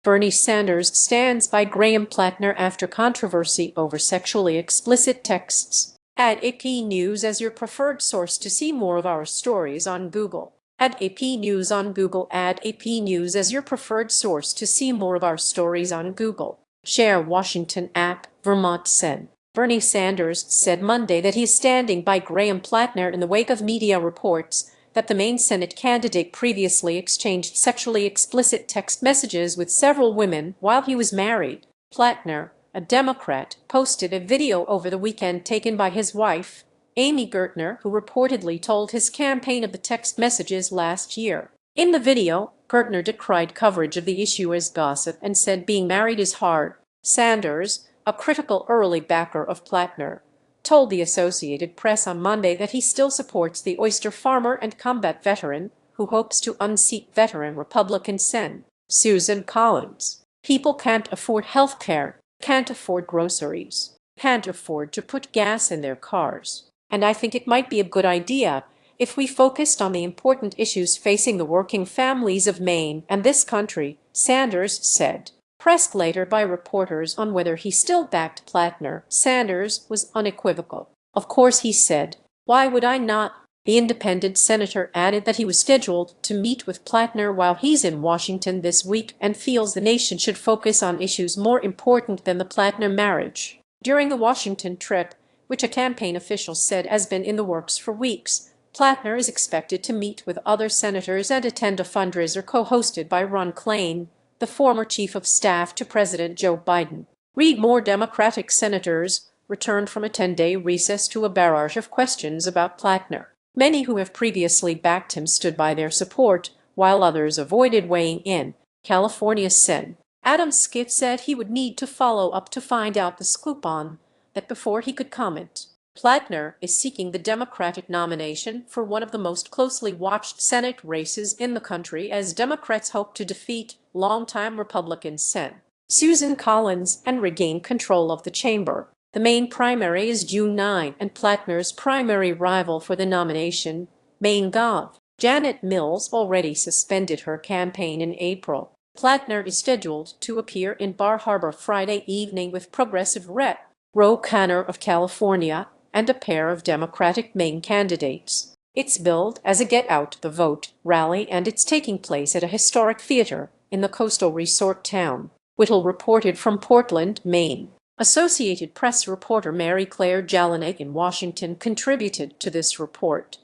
Bernie Sanders stands by Graham Platner after controversy over sexually explicit texts. Add AP News as your preferred source to see more of our stories on Google. Add AP News on Google. Add AP News as your preferred source to see more of our stories on Google. Share Washington app. Vermont Sen. Bernie Sanders said Monday that he is standing by Graham Platner in the wake of media reports that the Maine Senate candidate previously exchanged sexually explicit text messages with several women while he was married. Platner, a Democrat, posted a video over the weekend taken by his wife, Amy Gertner, who reportedly told his campaign of the text messages last year. In the video, Gertner decried coverage of the issue as gossip and said being married is hard. Sanders, a critical early backer of Platner, told the Associated Press on Monday that he still supports the oyster farmer and combat veteran who hopes to unseat veteran Republican Sen. Susan Collins. People can't afford health care, can't afford groceries, can't afford to put gas in their cars. And I think it might be a good idea if we focused on the important issues facing the working families of Maine and this country, Sanders said. Pressed later by reporters on whether he still backed Platner, Sanders was unequivocal. Of course, he said, why would I not? The independent senator added that he was scheduled to meet with Platner while he's in Washington this week and feels the nation should focus on issues more important than the Platner marriage. During the Washington trip, which a campaign official said has been in the works for weeks, Platner is expected to meet with other senators and attend a fundraiser co-hosted by Ron Klain, the former chief of staff to President Joe Biden. Read more. Democratic senators returned from a 10-day recess to a barrage of questions about Platner. Many who have previously backed him stood by their support, while others avoided weighing in. California Sen. Adam Schiff said he would need to follow up to find out the scoop on that before he could comment. Platner is seeking the Democratic nomination for one of the most closely watched Senate races in the country as Democrats hope to defeat longtime Republican Sen. Susan Collins and regain control of the chamber. The Maine primary is June 9, and Platner's primary rival for the nomination, Maine Gov. Janet Mills, already suspended her campaign in April. Platner is scheduled to appear in Bar Harbor Friday evening with Progressive Rep. Ro Khanna of California and a pair of Democratic Maine candidates. It's billed as a Get Out the Vote rally, and it's taking place at a historic theater in the coastal resort town. Whittle reported from Portland, Maine. Associated Press reporter Mary Claire Jelinek in Washington contributed to this report.